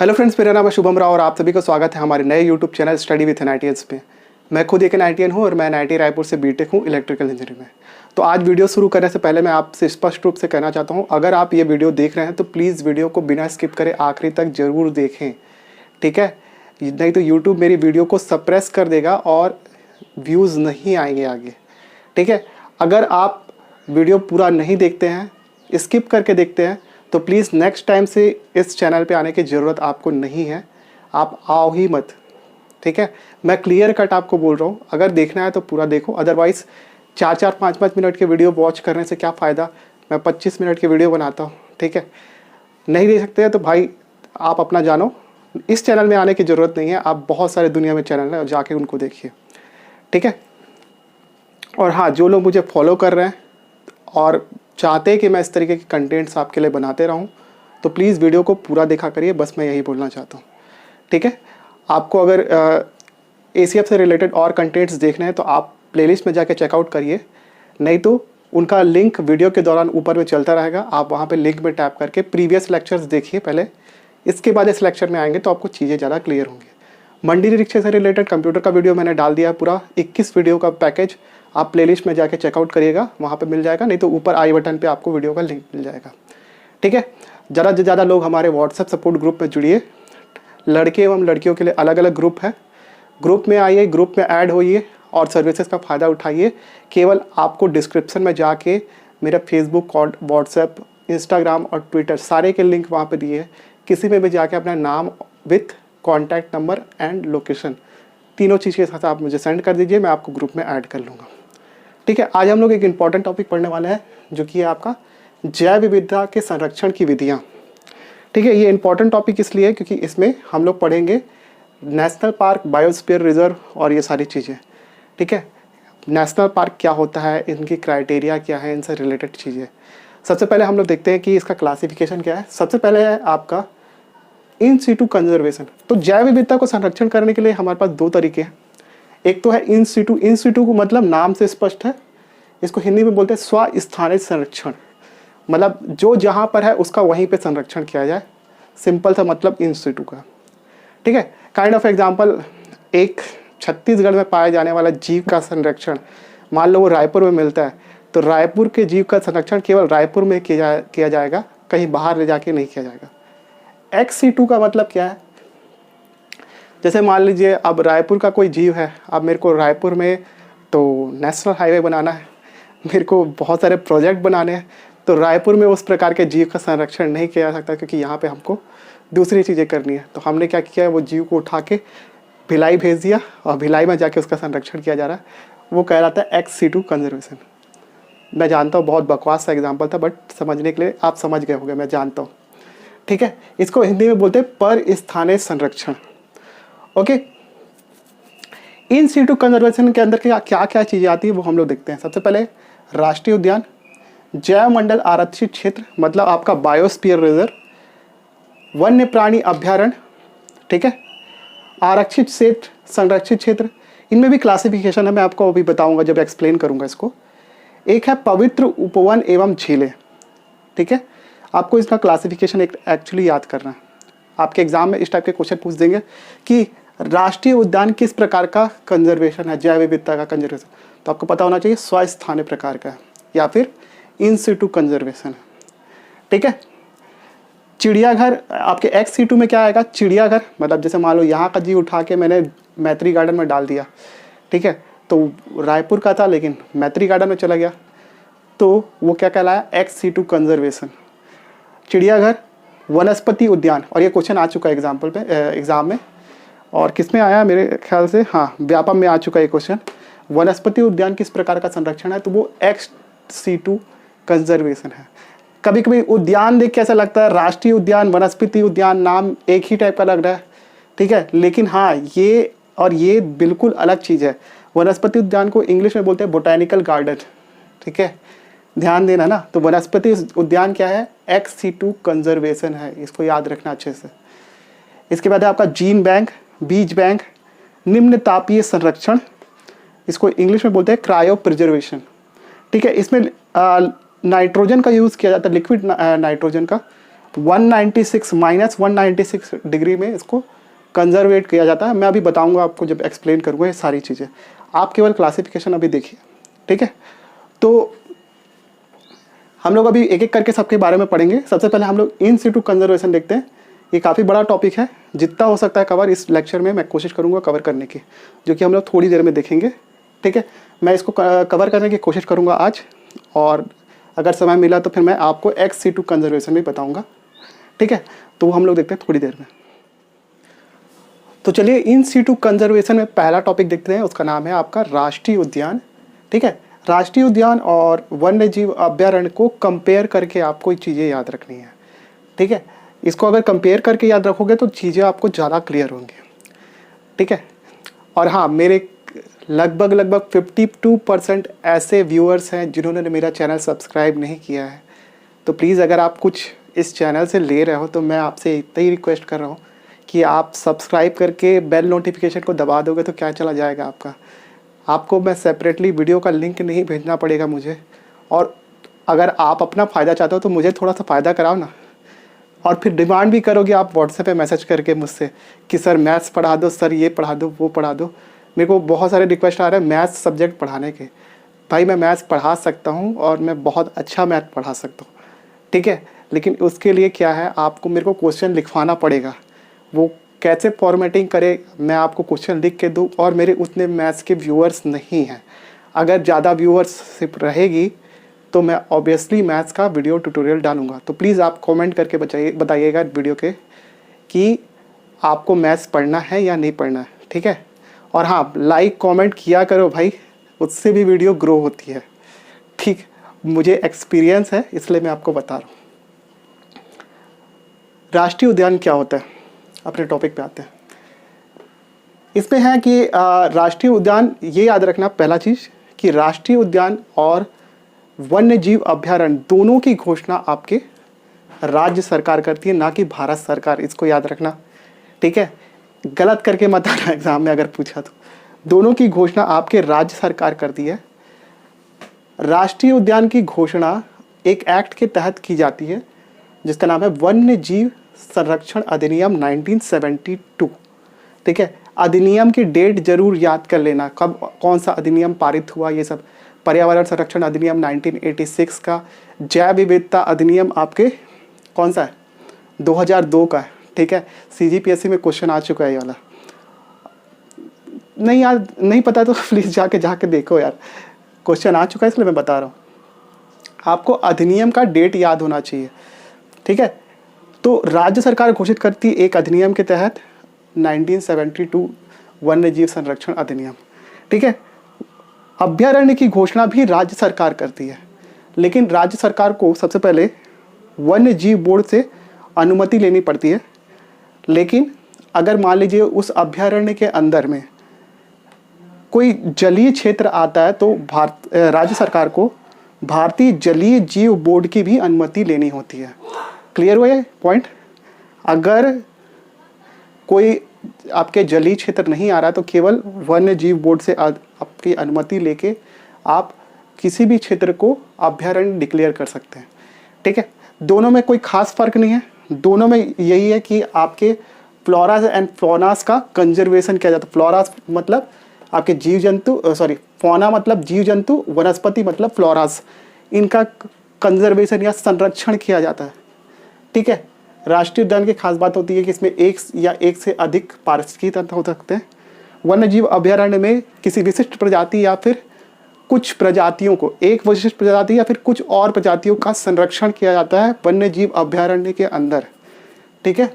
Hello friends, मेरा नाम है शुभम राव और आप सभी को स्वागत है हमारे नए यूट्यूब चैनल स्टडी विथ एनआईटीएंस पे। मैं खुद एक एनआईटीएन हूँ और मैं एनआईटी रायपुर से बीटेक हूँ इलेक्ट्रिकल इंजीनियरिंग में। तो आज वीडियो शुरू करने से पहले मैं आपसे स्पष्ट रूप से कहना चाहता हूँ, अगर आप ये वीडियो देख रहे हैं तो प्लीज़ वीडियो को बिना स्किप करे आखिरी तक ज़रूर देखें, ठीक है? नहीं तो यूट्यूब मेरी वीडियो को सप्रेस कर देगा और व्यूज़ नहीं आएंगे आगे, ठीक है? अगर आप वीडियो पूरा नहीं देखते हैं, स्किप करके देखते हैं, तो प्लीज़ नेक्स्ट टाइम से इस चैनल पे आने की ज़रूरत आपको नहीं है, आप आओ ही मत, ठीक है? मैं क्लियर कट आपको बोल रहा हूँ, अगर देखना है तो पूरा देखो, अदरवाइज़ 4-4, 5-5 मिनट के वीडियो वॉच करने से क्या फ़ायदा। मैं 25 मिनट की वीडियो बनाता हूँ, ठीक है? नहीं देख सकते हैं तो भाई आप अपना जानो, इस चैनल में आने की ज़रूरत नहीं है। आप बहुत सारे दुनिया में चैनल हैं, जाके उनको देखिए, ठीक है? और हाँ, जो लोग मुझे फॉलो कर रहे हैं और चाहते हैं कि मैं इस तरीके के कंटेंट्स आपके लिए बनाते रहूं, तो प्लीज़ वीडियो को पूरा देखा करिए, बस मैं यही बोलना चाहता हूं, ठीक है? आपको अगर एसीएफ से रिलेटेड और कंटेंट्स देखने हैं तो आप प्लेलिस्ट में जाके चेकआउट करिए, नहीं तो उनका लिंक वीडियो के दौरान ऊपर में चलता रहेगा। आप वहाँ पे लिंक में टैप करके प्रीवियस लेक्चर्स देखिए पहले, इसके बाद इस लेक्चर में आएंगे तो आपको चीज़ें ज़्यादा क्लियर होंगी। मंडी निरीक्षण से रिलेटेड कंप्यूटर का वीडियो मैंने डाल दिया, पूरा 21 वीडियो का पैकेज। आप प्लेलिस्ट में जाके चेकआउट करिएगा, वहाँ पे मिल जाएगा, नहीं तो ऊपर आई बटन पे आपको वीडियो का लिंक मिल जाएगा, ठीक है? ज़्यादा से ज़्यादा लोग हमारे व्हाट्सएप सपोर्ट ग्रुप में जुड़िए। लड़के एवं लड़कियों के लिए अलग अलग ग्रुप है, ग्रुप में आइए, ग्रुप में ऐड होइए और सर्विसेज का फ़ायदा उठाइए। केवल आपको डिस्क्रिप्शन में जाके मेरा फेसबुक, व्हाट्सएप, इंस्टाग्राम और ट्विटर सारे के लिंक वहाँ पर दिए हैं। किसी में भी जाके अपना नाम with contact number and location तीनों चीज़ के साथ आप मुझे सेंड कर दीजिए, मैं आपको ग्रुप में ऐड कर लूँगा, ठीक है? आज हम लोग एक इम्पॉर्टेंट टॉपिक पढ़ने वाले हैं, जो कि है आपका जैव विविधता के संरक्षण की विधियाँ, ठीक है? ये इम्पॉर्टेंट टॉपिक इसलिए है क्योंकि इसमें हम लोग पढ़ेंगे नेशनल पार्क, बायोस्फीयर रिजर्व और ये सारी चीज़ें, ठीक है? नेशनल पार्क क्या होता है, इनकी क्राइटेरिया क्या है, इनसे रिलेटेड चीज़ें। सबसे पहले हम लोग देखते हैं कि इसका क्लासिफिकेशन क्या है। सबसे पहले है आपका इन सीटू कंजर्वेशन। तो जैव विविधता को संरक्षण करने के लिए हमारे पास दो तरीके हैं। एक तो है इन सीटू। इन सीटू को मतलब नाम से स्पष्ट है, इसको हिंदी में बोलते हैं स्वस्थानिक संरक्षण, मतलब जो जहाँ पर है उसका वहीं पे संरक्षण किया जाए, सिंपल सा मतलब इन सीटू का, ठीक है? काइंड ऑफ एग्जांपल, एक छत्तीसगढ़ में पाए जाने वाला जीव का संरक्षण, मान लो वो रायपुर में मिलता है, तो रायपुर के जीव का संरक्षण केवल रायपुर में किया जाएगा, कहीं बाहर ले जाके नहीं किया जाएगा। XC2 का मतलब क्या है? जैसे मान लीजिए अब रायपुर का कोई जीव है, अब मेरे को रायपुर में तो नेशनल हाईवे बनाना है, मेरे को बहुत सारे प्रोजेक्ट बनाने हैं, तो रायपुर में उस प्रकार के जीव का संरक्षण नहीं किया जा सकता क्योंकि यहाँ पे हमको दूसरी चीज़ें करनी है। तो हमने क्या किया है, वो जीव को उठा के भिलाई भेज दिया और भिलाई में जाके उसका संरक्षण किया जा रहा है, वो कहलाता है XC2 कंजर्वेशन। मैं जानता हूँ बहुत बकवास सा एग्जाम्पल था, बट समझने के लिए आप समझ गए होंगे, मैं जानता हूँ, ठीक है? इसको हिंदी में बोलते हैं पर स्थानीय संरक्षण, ओके? इन सीटू कंजर्वेशन के अंदर क्या क्या चीज़ें आती है वो हम लोग देखते हैं। सबसे पहले राष्ट्रीय उद्यान, जैव मंडल आरक्षित क्षेत्र मतलब आपका बायोस्फीयर रिजर्व, वन्य प्राणी अभ्यारण्य, ठीक है? आरक्षित क्षेत्र, संरक्षित क्षेत्र, इनमें भी क्लासिफिकेशन है, मैं आपको अभी बताऊंगा जब एक्सप्लेन करूंगा इसको। एक है पवित्र उपवन एवं झीलें, ठीक है? आपको इसका क्लासिफिकेशन एक्चुअली याद करना है। आपके एग्जाम में इस टाइप के क्वेश्चन पूछ देंगे कि राष्ट्रीय उद्यान किस प्रकार का कंजर्वेशन है, जैव विविधता का कंजर्वेशन, तो आपको पता होना चाहिए स्वस्थानीय प्रकार का है या फिर इन सीटू कंजर्वेशन है, ठीक है? चिड़ियाघर आपके XC2 में क्या आएगा? चिड़ियाघर मतलब जैसे मान लो यहाँ का जीव उठा के मैंने मैत्री गार्डन में डाल दिया, ठीक है? तो रायपुर का था लेकिन मैत्री गार्डन में चला गया, तो वो क्या कहलाया? XC2 conservation. चिड़ियाघर, वनस्पति उद्यान, और ये क्वेश्चन आ चुका है एग्जाम में, और किस में आया मेरे ख्याल से, हाँ व्यापम में आ चुका है ये क्वेश्चन। वनस्पति उद्यान किस प्रकार का संरक्षण है? तो वो XC2 कंजर्वेशन है। कभी कभी उद्यान देख के ऐसा लगता है राष्ट्रीय उद्यान, वनस्पति उद्यान, नाम एक ही टाइप का लग रहा है, ठीक है? लेकिन हाँ, ये और ये बिल्कुल अलग चीज़ है। वनस्पति उद्यान को इंग्लिश में बोलते हैं बोटैनिकल गार्डन, ठीक है? ध्यान देना ना, तो वनस्पति उद्यान क्या है? XC2 कंजर्वेशन है, इसको याद रखना अच्छे से। इसके बाद है आपका जीन बैंक, बीज बैंक, निम्न तापीय संरक्षण, इसको इंग्लिश में बोलते हैं क्रायो प्रिजर्वेशन, ठीक है? इसमें नाइट्रोजन का यूज़ किया जाता है, लिक्विड नाइट्रोजन का, 196 -196 डिग्री में इसको कंजर्वेट किया जाता है। मैं अभी बताऊंगा आपको जब एक्सप्लेन करूंगा ये सारी चीज़ें। आप केवल क्लासिफिकेशन अभी देखिए, ठीक है। तो हम लोग अभी एक एक करके सबके बारे में पढ़ेंगे। सबसे पहले हम लोग इन सिटू कंजर्वेशन देखते हैं। ये काफ़ी बड़ा टॉपिक है, जितना हो सकता है कवर इस लेक्चर में मैं कोशिश करूँगा कवर करने की, जो कि हम लोग थोड़ी देर में देखेंगे, ठीक है। मैं इसको कवर करने की कोशिश करूँगा आज, और अगर समय मिला तो फिर मैं आपको एक्स सिटू कंजर्वेशन भी बताऊँगा, ठीक है। तो हम लोग देखते हैं थोड़ी देर में। तो चलिए इन सिटू कंजर्वेशन में पहला टॉपिक देखते हैं, उसका नाम है आपका राष्ट्रीय उद्यान, ठीक है। राष्ट्रीय उद्यान और वन्य जीव अभ्यारण्य को कंपेयर करके आपको चीज़ें याद रखनी है, ठीक है। इसको अगर कंपेयर करके याद रखोगे तो चीज़ें आपको ज़्यादा क्लियर होंगी, ठीक है। और हाँ, मेरे लगभग 52% ऐसे व्यूअर्स हैं जिन्होंने मेरा चैनल सब्सक्राइब नहीं किया है। तो प्लीज़ अगर आप कुछ इस चैनल से ले रहे हो तो मैं आपसे इतना ही रिक्वेस्ट कर रहा हूँ कि आप सब्सक्राइब करके बेल नोटिफिकेशन को दबा दोगे तो क्या चला जाएगा आपका। आपको मैं सेपरेटली वीडियो का लिंक नहीं भेजना पड़ेगा मुझे, और अगर आप अपना फ़ायदा चाहते हो तो मुझे थोड़ा सा फ़ायदा कराओ ना। और फिर डिमांड भी करोगे आप व्हाट्सएप पे मैसेज करके मुझसे कि सर मैथ्स पढ़ा दो, सर ये पढ़ा दो, वो पढ़ा दो। मेरे को बहुत सारे रिक्वेस्ट आ रहे हैं मैथ्स सब्जेक्ट पढ़ाने के। भाई मैं मैथ्स पढ़ा सकता हूँ और मैं बहुत अच्छा मैथ पढ़ा सकता हूँ, ठीक है। लेकिन उसके लिए क्या है, आपको मेरे को क्वेश्चन लिखवाना पड़ेगा। वो कैसे फॉर्मेटिंग करे मैं आपको क्वेश्चन लिख के दूँ, और मेरे उतने मैथ्स के व्यूअर्स नहीं हैं। अगर ज़्यादा व्यूअर्सशिप रहेगी तो मैं ऑब्वियसली मैथ्स का वीडियो ट्यूटोरियल डालूंगा। तो प्लीज़ आप कमेंट करके बताइएगा वीडियो के कि आपको मैथ्स पढ़ना है या नहीं पढ़ना है, ठीक है। और हाँ, लाइक कमेंट किया करो भाई, उससे भी वीडियो ग्रो होती है, ठीक। मुझे एक्सपीरियंस है इसलिए मैं आपको बता रहा हूँ। राष्ट्रीय उद्यान क्या होता है, अपने टॉपिक पे आते हैं। इसमें है कि राष्ट्रीय उद्यान, ये याद रखना पहला चीज़ कि राष्ट्रीय उद्यान और वन्य जीव अभ्यारण्य दोनों की घोषणा आपके राज्य सरकार करती है, ना कि भारत सरकार। इसको याद रखना, ठीक है। गलत करके मत आना एग्जाम में अगर पूछा तो। दोनों की घोषणा आपके राज्य सरकार करती है। राष्ट्रीय उद्यान की घोषणा एक एक्ट के तहत की जाती है जिसका नाम है वन्य जीव संरक्षण अधिनियम 1972, ठीक है। अधिनियम की डेट जरूर याद कर लेना, कब कौन सा अधिनियम पारित हुआ ये सब। पर्यावरण संरक्षण अधिनियम 1986 का, जैव विविधता अधिनियम आपके कौन सा है, 2002 का है, ठीक है। CGPSC में क्वेश्चन आ चुका है ये वाला। नहीं यार, नहीं पता तो प्लीज़ जाके देखो यार, क्वेश्चन आ चुका है इसलिए मैं बता रहा हूँ। आपको अधिनियम का डेट याद होना चाहिए, ठीक है। तो राज्य सरकार घोषित करती है एक अधिनियम के तहत 1972 वन्य जीव संरक्षण अधिनियम, ठीक है। अभ्यारण्य की घोषणा भी राज्य सरकार करती है, लेकिन राज्य सरकार को सबसे पहले वन्य जीव बोर्ड से अनुमति लेनी पड़ती है। लेकिन अगर मान लीजिए उस अभ्यारण्य के अंदर में कोई जलीय क्षेत्र आता है तो राज्य सरकार को भारतीय जलीय जीव बोर्ड की भी अनुमति लेनी होती है। क्लियर हुआ ये पॉइंट। अगर कोई आपके जलीय क्षेत्र नहीं आ रहा तो केवल वन्य जीव बोर्ड से आपकी अनुमति लेके आप किसी भी क्षेत्र को अभ्यारण्य डिक्लेयर कर सकते हैं, ठीक है। दोनों में कोई खास फर्क नहीं है, दोनों में यही है कि आपके फ्लोरास एंड फौनास का कंजर्वेशन किया जाता है। फ्लोरास मतलब आपके जीव जंतु, सॉरी फौना मतलब जीव जंतु, वनस्पति मतलब फ्लोरास, इनका कंजर्वेशन या संरक्षण किया जाता है, ठीक है। राष्ट्रीय उद्यान की खास बात होती है कि इसमें एक या एक से अधिक पारिस्थितिकी तंत्र हो सकते हैं। वन्य जीव अभ्यारण्य में किसी विशिष्ट प्रजाति या फिर कुछ प्रजातियों को, एक विशिष्ट प्रजाति या फिर कुछ और प्रजातियों का संरक्षण किया जाता है वन्य जीव अभ्यारण्य के अंदर, ठीक है।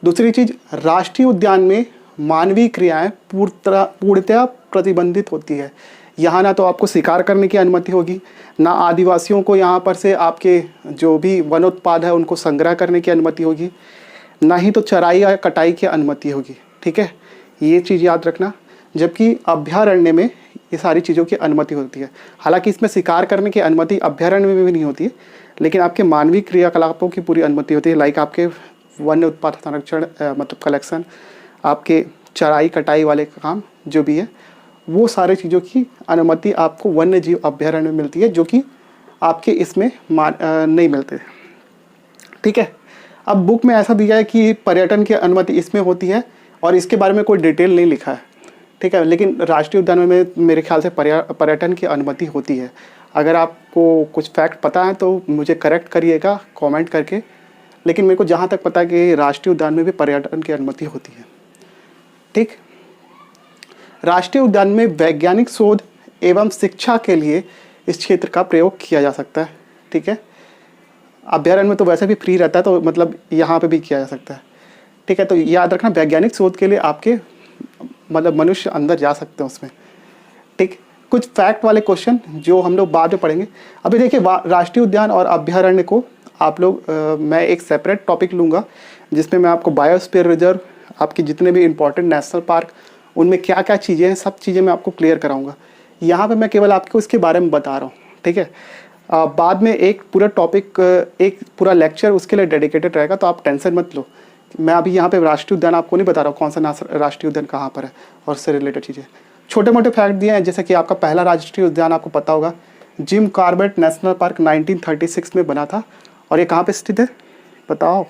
दूसरी चीज, राष्ट्रीय उद्यान में मानवीय क्रियाएं पूर्णतया प्रतिबंधित होती है। यहाँ ना तो आपको शिकार करने की अनुमति होगी, ना आदिवासियों को यहाँ पर से आपके जो भी वनोत्पाद है उनको संग्रह करने की अनुमति होगी, ना ही तो चराई या कटाई की अनुमति होगी, ठीक है। ये चीज़ याद रखना। जबकि अभ्यारण्य में ये सारी चीज़ों की अनुमति होती है। हालांकि इसमें शिकार करने की अनुमति अभ्यारण्य में भी नहीं होती है, लेकिन आपके मानवीय क्रियाकलापों की पूरी अनुमति होती है। लाइक आपके वन्य उत्पाद संरक्षण मतलब कलेक्शन, आपके चराई कटाई वाले काम जो भी है, वो सारे चीज़ों की अनुमति आपको वन्य जीव अभ्यारण्य में मिलती है, जो कि आपके इसमें नहीं मिलते, ठीक है। अब बुक में ऐसा दिया है कि पर्यटन की अनुमति इसमें होती है और इसके बारे में कोई डिटेल नहीं लिखा है, ठीक है। लेकिन राष्ट्रीय उद्यान में मेरे ख्याल से पर्यटन की अनुमति होती है। अगर आपको कुछ फैक्ट पता है तो मुझे करेक्ट करिएगा कमेंट करके, लेकिन मेरे को जहाँ तक पता है कि राष्ट्रीय उद्यान में भी पर्यटन की अनुमति होती है, ठीक। राष्ट्रीय उद्यान में वैज्ञानिक शोध एवं शिक्षा के लिए इस क्षेत्र का प्रयोग किया जा सकता है, ठीक है। अभ्यारण्य में तो वैसे भी फ्री रहता है, तो मतलब यहाँ पे भी किया जा सकता है, ठीक है। तो याद रखना, वैज्ञानिक शोध के लिए आपके मतलब मनुष्य अंदर जा सकते हैं उसमें, ठीक। कुछ फैक्ट वाले क्वेश्चन जो हम लोग बाद में पढ़ेंगे। अभी देखिए, राष्ट्रीय उद्यान और अभ्यारण्य को आप लोग मैं एक सेपरेट टॉपिक लूँगा जिसमें मैं आपको बायोस्फीयर रिजर्व, आपके जितने भी इंपॉर्टेंट नेशनल पार्क, उनमें क्या क्या चीज़ें हैं, सब चीज़ें मैं आपको क्लियर कराऊंगा। यहाँ पे मैं केवल आपको इसके बारे में बता रहा हूँ, ठीक है। बाद में एक पूरा टॉपिक, एक पूरा लेक्चर उसके लिए डेडिकेटेड रहेगा, तो आप टेंशन मत लो। मैं अभी यहाँ पे राष्ट्रीय उद्यान आपको नहीं बता रहा हूँ कौन सा राष्ट्रीय उद्यान कहाँ पर है और उससे रिलेटेड चीज़ें। छोटे मोटे फैक्ट दिए हैं, जैसे कि आपका पहला राष्ट्रीय उद्यान आपको पता होगा जिम कॉर्बेट नेशनल पार्क 1936 में बना था, और ये कहाँ पे स्थित है बताओ?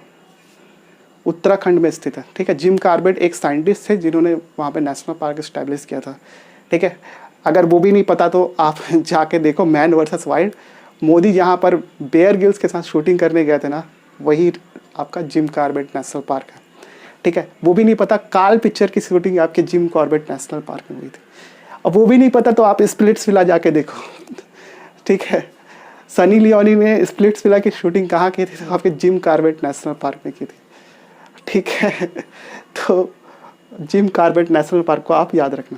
उत्तराखंड में स्थित है, ठीक है। जिम कॉर्बेट एक साइंटिस्ट थे जिन्होंने वहाँ पे नेशनल पार्क इस्टेब्लिश किया था, ठीक है। अगर वो भी नहीं पता तो आप जाके देखो मैन वर्सेस वाइल्ड, मोदी जहाँ पर बेयर ग्रिल्स के साथ शूटिंग करने गए थे ना, वही आपका जिम कॉर्बेट नेशनल पार्क है, ठीक है। वो भी नहीं पता, काल पिक्चर की शूटिंग आपके जिम कॉर्बेट नेशनल पार्क में हुई थी। अब वो भी नहीं पता तो आप स्प्लिट्सविला जाके देखो, ठीक है। सनी लियोनी ने स्प्लिट्सविला की शूटिंग कहाँ की थी? तो आपके जिम कॉर्बेट नेशनल पार्क में की थी, ठीक है। तो जिम कॉर्बेट नेशनल पार्क को आप याद रखना।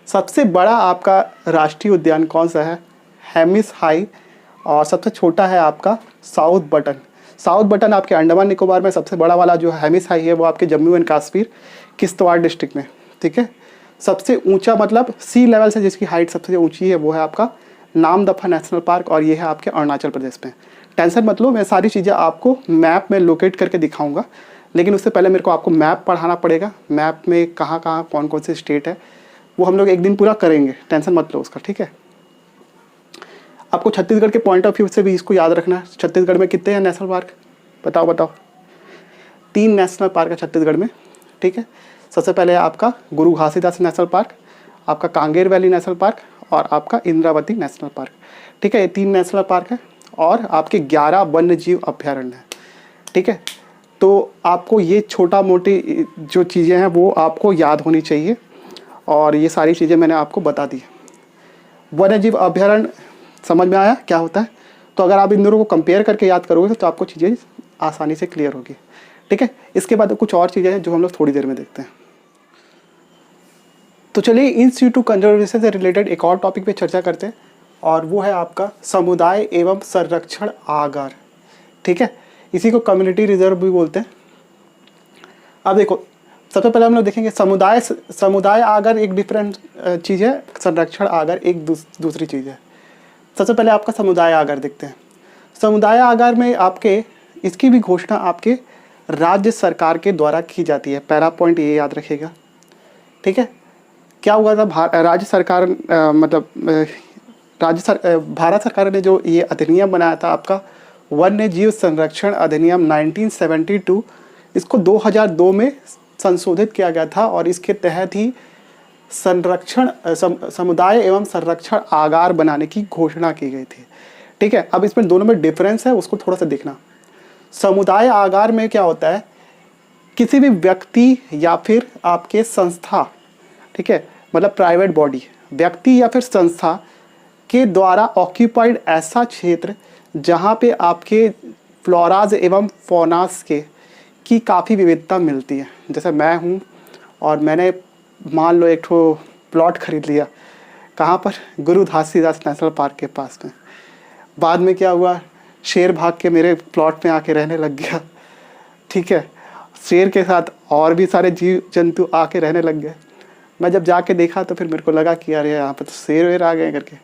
सबसे बड़ा आपका राष्ट्रीय उद्यान कौन सा है? हेमिस हाई, और सबसे छोटा है आपका साउथ बटन। साउथ बटन आपके अंडमान निकोबार में, सबसे बड़ा वाला जो हेमिस हाई है वो आपके जम्मू एंड कश्मीर किश्तवाड़ डिस्ट्रिक्ट में, ठीक है। सबसे ऊंचा मतलब सी लेवल से जिसकी हाइट सबसे ऊंची है वो है आपका नामदफा नेशनल पार्क, और ये है आपके अरुणाचल प्रदेश में। टेंशन मत लो, मैं सारी चीज़ें आपको मैप में लोकेट करके दिखाऊंगा, लेकिन उससे पहले मेरे को आपको मैप पढ़ाना पड़ेगा। मैप में कहाँ कहाँ कौन कौन से स्टेट है वो हम लोग एक दिन पूरा करेंगे, टेंशन मत लो उसका, ठीक है। आपको छत्तीसगढ़ के पॉइंट ऑफ व्यू से भी इसको याद रखना है। छत्तीसगढ़ में कितने हैं नेशनल पार्क? बताओ बताओ। 3 नेशनल पार्क है छत्तीसगढ़ में, ठीक है। सबसे पहले आपका गुरु घासीदास नेशनल पार्क, आपका कांगेर वैली नेशनल पार्क, और आपका इंद्रावती नेशनल पार्क, ठीक है। ये 3 नेशनल पार्क है, और आपके 11 वन्य जीव अभ्यारण्य हैं, ठीक है। तो आपको ये छोटा मोटी जो चीज़ें हैं वो आपको याद होनी चाहिए, और ये सारी चीज़ें मैंने आपको बता दी। वन्य जीव अभ्यारण्य समझ में आया क्या होता है? तो अगर आप इन दोनों को कंपेयर करके याद करोगे तो आपको चीज़ें आसानी से क्लियर होगी, ठीक है। इसके बाद कुछ और चीज़ें हैं जो हम लोग थोड़ी देर में देखते हैं। तो चलिए इन situ कंजर्वेशन से रिलेटेड एक और टॉपिक पे चर्चा करते हैं, और वो है आपका समुदाय एवं संरक्षण आगार, ठीक है। इसी को कम्युनिटी रिजर्व भी बोलते हैं। अब देखो, सबसे पहले हम लोग देखेंगे समुदाय आगार एक डिफरेंट चीज़ है, संरक्षण आगार एक दूसरी चीज़ है। सबसे पहले आपका समुदाय आगार देखते हैं। समुदाय आगार में आपके इसकी भी घोषणा आपके राज्य सरकार के द्वारा की जाती है। पहला पॉइंट ये याद रखिएगा, ठीक है। क्या हुआ था, राज्य सरकार भारत सरकार ने जो ये अधिनियम बनाया था आपका वन्य जीव संरक्षण अधिनियम 1972, इसको 2002 में संशोधित किया गया था, और इसके तहत ही समुदाय एवं संरक्षण आगार बनाने की घोषणा की गई थी, ठीक है। अब इसमें दोनों में डिफरेंस है, उसको थोड़ा सा देखना। समुदाय आगार में क्या होता है, किसी भी व्यक्ति या फिर आपके संस्था, ठीक है, मतलब प्राइवेट बॉडी, व्यक्ति या फिर संस्था के द्वारा ऑक्यूपाइड ऐसा क्षेत्र जहाँ पे आपके फ्लोराज एवं फोनास की काफ़ी विविधता मिलती है। जैसे मैं हूँ और मैंने मान लो एक ठो प्लॉट खरीद लिया, कहाँ पर? गुरु घासीदास नेशनल पार्क के पास में। बाद में क्या हुआ, शेर भाग के मेरे प्लॉट में आके रहने लग गया, ठीक है। शेर के साथ और भी सारे जीव जंतु आके रहने लग गए। मैं जब जाके देखा तो फिर मेरे को लगा कि यार यहाँ पर तो शेर वेर आ गए करके,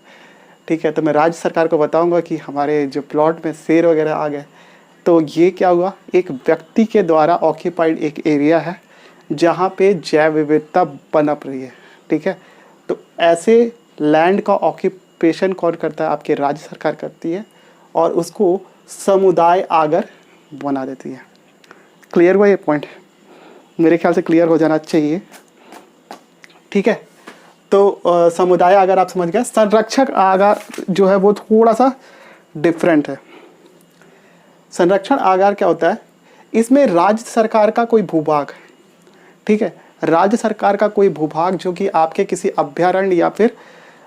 ठीक है। तो मैं राज्य सरकार को बताऊंगा कि हमारे जो प्लॉट में शेर वगैरह आ गए। तो ये क्या हुआ, एक व्यक्ति के द्वारा ऑक्यूपाइड एक एरिया है जहाँ पे जैव विविधता पनप रही है, ठीक है। तो ऐसे लैंड का ऑक्यूपेशन कौन करता है? आपके राज्य सरकार करती है, और उसको समुदाय आगर बना देती है। क्लियर हुआ ये पॉइंट? मेरे ख्याल से क्लियर हो जाना चाहिए। ठीक है, तो समुदाय आगर आप समझ गए। संरक्षक आगार जो है वो थोड़ा सा डिफरेंट है। संरक्षण आगार क्या होता है? इसमें राज्य सरकार का कोई भूभाग, ठीक है, राज्य सरकार का कोई भूभाग जो कि आपके किसी अभ्यारण्य या फिर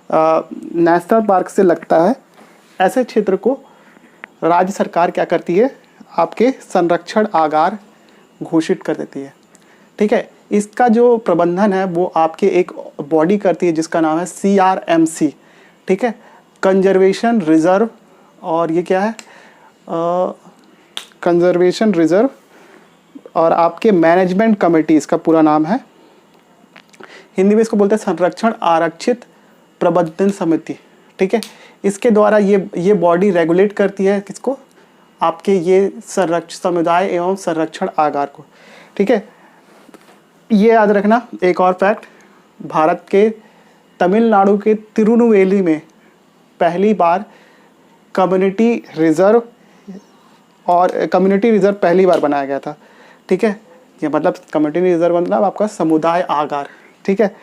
नेशनल पार्क से लगता है, ऐसे क्षेत्र को राज्य सरकार क्या करती है? आपके संरक्षण आगार घोषित कर देती है। ठीक है, इसका जो प्रबंधन है वो आपके एक बॉडी करती है जिसका नाम है CRMC। ठीक है, कंजर्वेशन रिजर्व, और ये क्या है? कंजर्वेशन रिजर्व और आपके मैनेजमेंट कमेटी, इसका पूरा नाम है। हिंदी में इसको बोलते हैं संरक्षण आरक्षित प्रबंधन समिति। ठीक है, इसके द्वारा ये बॉडी रेगुलेट करती है किसको? आपके ये समुदाय एवं संरक्षण आगार को। ठीक है, ये याद रखना। एक और फैक्ट, भारत के तमिलनाडु के तिरुनेलवेली में पहली बार कम्युनिटी रिजर्व पहली बार बनाया गया था। ठीक है, ये मतलब कम्युनिटी रिजर्व मतलब आपका समुदाय आगार। ठीक है,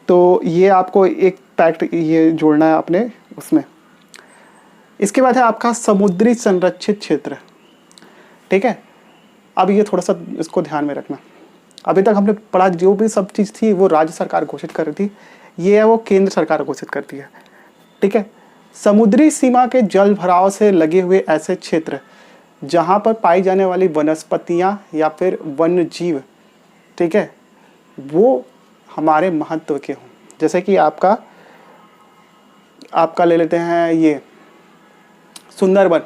तो ये आपको एक फैक्ट ये जोड़ना है अपने उसमें। इसके बाद है आपका समुद्री संरक्षित क्षेत्र। ठीक है, अब ये थोड़ा सा इसको ध्यान में रखना। अभी तक हमने पढ़ा जो भी सब चीज़ थी वो राज्य सरकार घोषित कर रही थी, ये है वो केंद्र सरकार घोषित करती है। ठीक है, समुद्री सीमा के जल भराव से लगे हुए ऐसे क्षेत्र जहाँ पर पाई जाने वाली वनस्पतियाँ या फिर वन्य जीव, ठीक है, वो हमारे महत्व के हों। जैसे कि आपका ले लेते हैं ये सुंदरबन।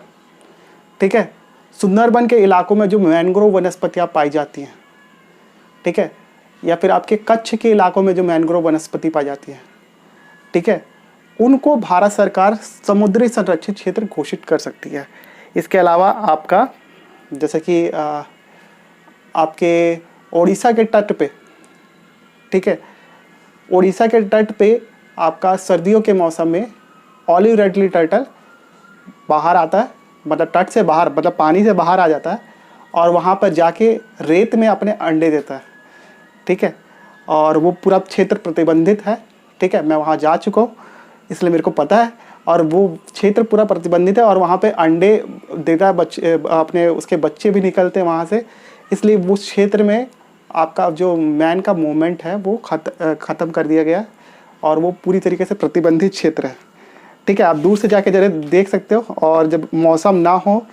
ठीक है, सुंदरबन के इलाकों में जो मैंग्रोव वनस्पतियाँ पाई जाती हैं, ठीक है, या फिर आपके कच्छ के इलाकों में जो मैंग्रोव वनस्पति पाई जाती है, ठीक है, उनको भारत सरकार समुद्री संरक्षित क्षेत्र घोषित कर सकती है। इसके अलावा आपका जैसे कि आपके ओडिशा के तट पे, ठीक है, ओडिशा के तट पे आपका सर्दियों के मौसम में ऑलिव रेडली टर्टल बाहर आता है, मतलब तट से बाहर, मतलब पानी से बाहर आ जाता है और वहाँ पर जाके रेत में अपने अंडे देता है। ठीक है, और वो पूरा क्षेत्र प्रतिबंधित है। ठीक है, मैं वहाँ जा चुका हूँ इसलिए मेरे को पता है, और वो क्षेत्र पूरा प्रतिबंधित है और वहाँ पे अंडे देता है, बच्चे अपने उसके बच्चे भी निकलते हैं वहाँ से, इसलिए उस क्षेत्र में आपका जो मैन का मूवमेंट है वो ख़त्म कर दिया गया और वो पूरी तरीके से प्रतिबंधित क्षेत्र है। ठीक है, आप दूर से जाके जरा देख सकते हो, और जब मौसम ना हो,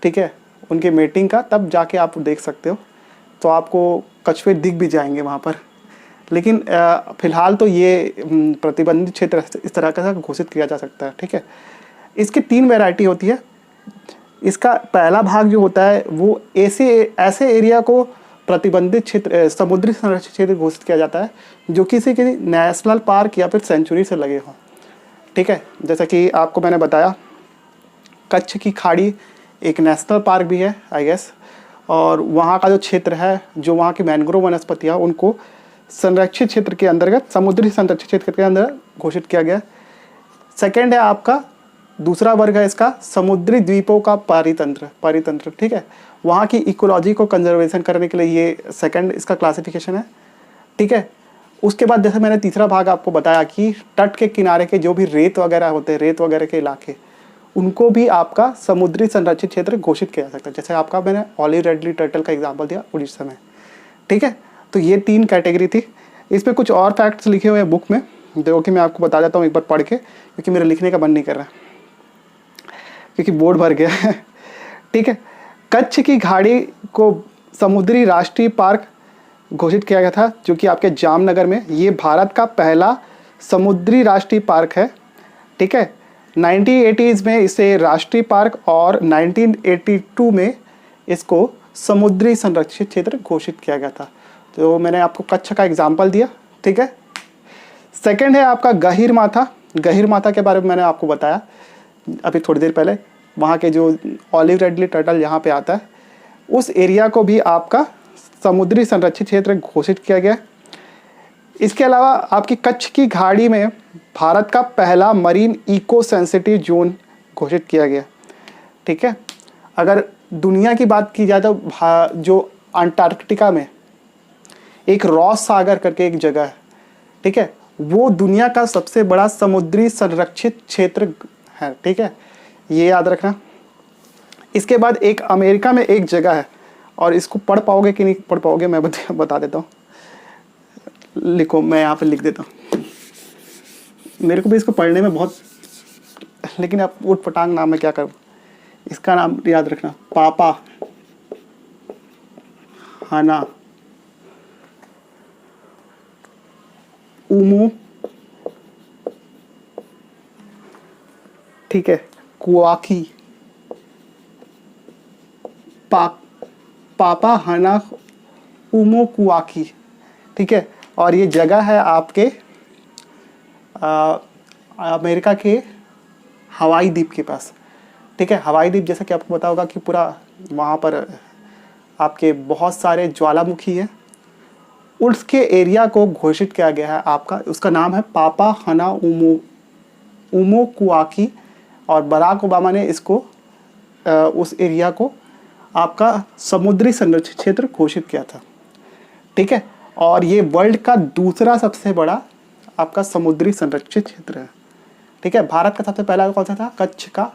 ठीक है, उनके मीटिंग का, तब जाके आप देख सकते हो, तो आपको कछुए दिख भी जाएंगे वहाँ पर। लेकिन फ़िलहाल तो ये प्रतिबंधित क्षेत्र इस तरह का घोषित किया जा सकता है। ठीक है, इसकी 3 वैरायटी होती है। इसका पहला भाग जो होता है वो ऐसे एरिया को प्रतिबंधित क्षेत्र समुद्री संरक्षित क्षेत्र घोषित किया जाता है जो किसी नेशनल पार्क या फिर सेंचुरी से लगे हों। ठीक है, जैसा कि आपको मैंने बताया, कच्छ की खाड़ी एक नेशनल पार्क भी है आई गेस, और वहाँ का जो क्षेत्र है, जो वहाँ की मैंग्रोव वनस्पतियाँ, उनको संरक्षित क्षेत्र के अंतर्गत, समुद्री संरक्षित क्षेत्र के अंदर घोषित किया गया। सेकंड है आपका, दूसरा वर्ग है इसका, समुद्री द्वीपों का पारितंत्र। ठीक है, वहाँ की इकोलॉजी को कंजर्वेशन करने के लिए ये सेकंड इसका क्लासिफिकेशन है। ठीक है, उसके बाद जैसे मैंने तीसरा भाग आपको बताया कि तट के किनारे के जो भी रेत वगैरह होते हैं, रेत वगैरह के इलाके, उनको भी आपका समुद्री संरक्षित क्षेत्र घोषित किया जा सकता है। जैसे आपका मैंने ऑलिव रेडली टर्टल का एग्जाम्पल दिया उड़ीसा में। ठीक है, तो ये 3 कैटेगरी थी। इस पर कुछ और फैक्ट्स लिखे हुए हैं बुक में, जो कि मैं आपको बता देता हूँ एक बार पढ़ के, क्योंकि मेरा लिखने का मन नहीं कर रहा क्योंकि बोर्ड भर गया है। ठीक है, कच्छ की खाड़ी को समुद्री राष्ट्रीय पार्क घोषित किया गया था, जो कि आपके जामनगर में, ये भारत का पहला समुद्री राष्ट्रीय पार्क है। ठीक है, 1980s में इसे राष्ट्रीय पार्क और 1982 में इसको समुद्री संरक्षित क्षेत्र घोषित किया गया था। तो मैंने आपको कच्छ का एग्जाम्पल दिया। ठीक है, सेकंड है आपका गहीर माथा के बारे में मैंने आपको बताया अभी थोड़ी देर पहले। वहाँ के जो ऑलिव रेडली टर्टल यहाँ पे आता है, उस एरिया को भी आपका समुद्री संरक्षित क्षेत्र घोषित किया गया। इसके अलावा आपकी कच्छ की खाड़ी में भारत का पहला मरीन इको सेंसिटिव जोन घोषित किया गया। ठीक है। अगर दुनिया की बात की जाए तो जो अंटार्कटिका में एक रॉस सागर करके एक जगह है, ठीक है, वो दुनिया का सबसे बड़ा समुद्री संरक्षित क्षेत्र है, ठीक है, ये याद रखना। इसके बाद एक अमेरिका में एक जगह है, और इसको पढ़ पाओगे कि नहीं पढ़ पाओगे मैं बता देता हूँ। लिखो, मैं यहाँ पे लिख देता हूँ, मेरे को भी इसको पढ़ने में बहुत, लेकिन अब उठ पटांग नाम में क्या करूँ। इसका नाम याद रखना, पापा हाना उमू, ठीक है, कुआकी, पापा हाना उमो कुआकी, ठीक है। और ये जगह है आपके अमेरिका के हवाई द्वीप के पास, ठीक है। हवाई द्वीप जैसा कि आपको पता होगा कि पूरा वहाँ पर आपके बहुत सारे ज्वालामुखी है, उसके एरिया को घोषित किया गया है आपका, उसका नाम है पापा हाना उमो कुआकी, और बराक ओबामा ने इसको उस एरिया को आपका समुद्री संरक्षित क्षेत्र घोषित किया था, ठीक है। और ये वर्ल्ड का दूसरा सबसे बड़ा आपका समुद्री संरक्षित क्षेत्र है, ठीक है। भारत का सबसे पहला कौन सा था, कच्छ का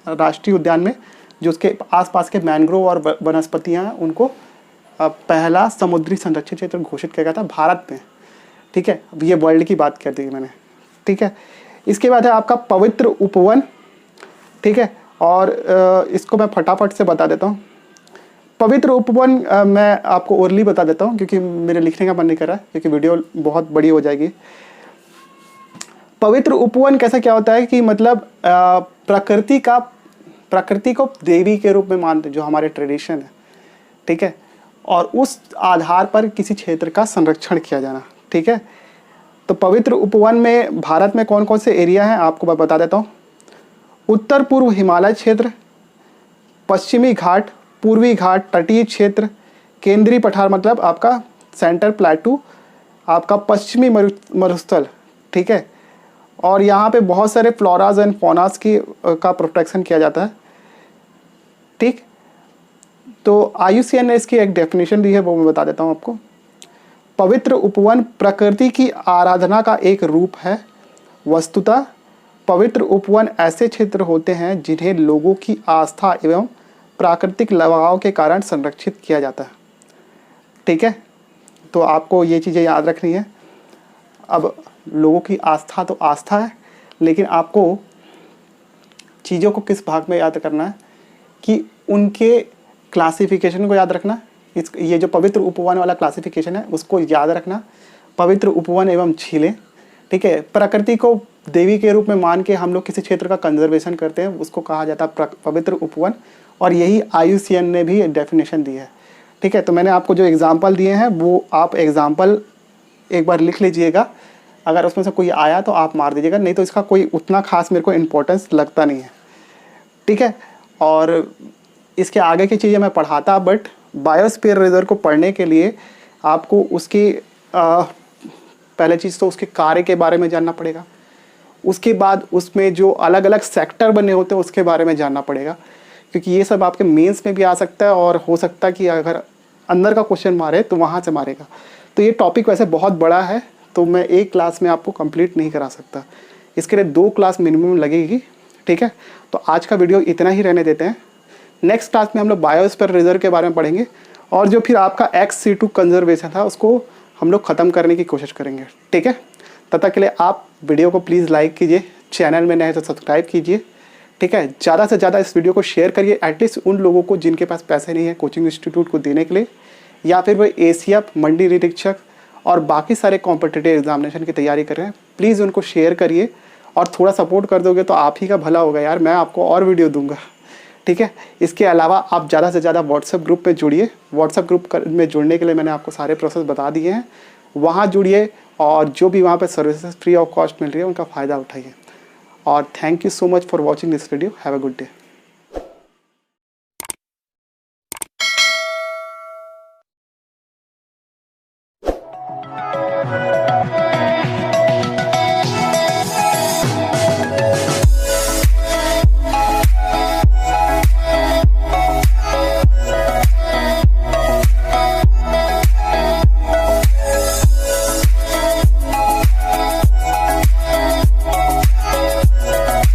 राष्ट्रीय उद्यान में, जो उसके आसपास के मैंग्रोव और वनस्पतियाँ हैं उनको पहला समुद्री संरक्षित क्षेत्र घोषित किया गया था भारत में, ठीक है। अब ये वर्ल्ड की बात कर दी मैंने, ठीक है। इसके बाद है आपका पवित्र उपवन, ठीक है, और इसको मैं फटाफट से बता देता हूँ। पवित्र उपवन मैं आपको ओरली बता देता हूँ क्योंकि मेरे लिखने का मन नहीं कर रहा है, क्योंकि वीडियो बहुत बड़ी हो जाएगी। पवित्र उपवन कैसा क्या होता है कि मतलब प्रकृति को देवी के रूप में मानते, जो हमारे ट्रेडिशन है, ठीक है, और उस आधार पर किसी क्षेत्र का संरक्षण किया जाना, ठीक है। तो पवित्र उपवन में भारत में कौन कौन से एरिया हैं आपको मैं बता देता हूँ। उत्तर पूर्व हिमालय क्षेत्र, पश्चिमी घाट, पूर्वी घाट, तटीय क्षेत्र, केंद्रीय पठार मतलब आपका सेंटर प्लेटू, आपका पश्चिमी मरुस्थल, ठीक है। और यहाँ पे बहुत सारे फ्लोराज एंड फौनास का प्रोटेक्शन किया जाता है, ठीक। तो IUCN ने इसकी एक डेफिनेशन दी है, वो मैं बता देता हूँ आपको। पवित्र उपवन प्रकृति की आराधना का एक रूप है। वस्तुतः पवित्र उपवन ऐसे क्षेत्र होते हैं जिन्हें लोगों की आस्था एवं प्राकृतिक लगाव के कारण संरक्षित किया जाता है, ठीक है। तो आपको ये चीज़ें याद रखनी है। अब लोगों की आस्था तो आस्था है, लेकिन आपको चीज़ों को किस भाग में याद करना है कि उनके क्लासिफिकेशन को याद रखना। ये जो पवित्र उपवन वाला क्लासिफिकेशन है उसको याद रखना। पवित्र उपवन एवं झीलें, ठीक है, प्रकृति को देवी के रूप में मान के हम लोग किसी क्षेत्र का कंजर्वेशन करते हैं, उसको कहा जाता है पवित्र उपवन, और यही IUCN ने भी डेफिनेशन दी है, ठीक है। तो मैंने आपको जो एग्जाम्पल दिए हैं वो आप एग्जाम्पल एक बार लिख लीजिएगा, अगर उसमें से कोई आया तो आप मार दीजिएगा, नहीं तो इसका कोई उतना खास मेरे को इम्पोर्टेंस लगता नहीं है, ठीक है। और इसके आगे की चीज़ें मैं पढ़ाता, बट बायोस्फीयर रिजर्व को पढ़ने के लिए आपको उसकी पहले चीज़ तो उसके कार्य के बारे में जानना पड़ेगा, उसके बाद उसमें जो अलग अलग सेक्टर बने होते हैं उसके बारे में जानना पड़ेगा, क्योंकि ये सब आपके मेंस में भी आ सकता है और हो सकता है कि अगर अंदर का क्वेश्चन मारे तो वहाँ से मारेगा। तो ये टॉपिक वैसे बहुत बड़ा है, तो मैं एक क्लास में आपको कंप्लीट नहीं करा सकता, इसके लिए 2 क्लास मिनिमम लगेगी, ठीक है। तो आज का वीडियो इतना ही रहने देते हैं। नेक्स्ट क्लास में हम लोग बायोस्फीयर रिजर्व के बारे में पढ़ेंगे, और जो फिर आपका XC2 कंजर्वेशन था उसको हम लोग ख़त्म करने की कोशिश करेंगे, ठीक है। तब तक के लिए आप वीडियो को प्लीज़ लाइक कीजिए, चैनल में नए तो सब्सक्राइब कीजिए, ठीक है। ज़्यादा से ज़्यादा इस वीडियो को शेयर करिए, एटलीस्ट उन लोगों को जिनके पास पैसे नहीं है कोचिंग इंस्टीट्यूट को देने के लिए, या फिर वो ACF, मंडी निरीक्षक और बाकी सारे कॉम्पिटिटिव एग्जामिनेशन की तैयारी कर रहे हैं। प्लीज़ उनको शेयर करिए और थोड़ा सपोर्ट कर दोगे तो आप ही का भला होगा यार, मैं आपको और वीडियो दूंगा, ठीक है। इसके अलावा आप ज़्यादा से ज़्यादा व्हाट्सएप ग्रुप में जुड़िए। व्हाट्सएप ग्रुप में जुड़ने के लिए मैंने आपको सारे प्रोसेस बता दिए हैं, वहाँ जुड़िए और जो भी वहाँ पे सर्विसेज फ्री ऑफ कॉस्ट मिल रही है उनका फ़ायदा उठाइए। और thank you so much for watching this video. Have a good day.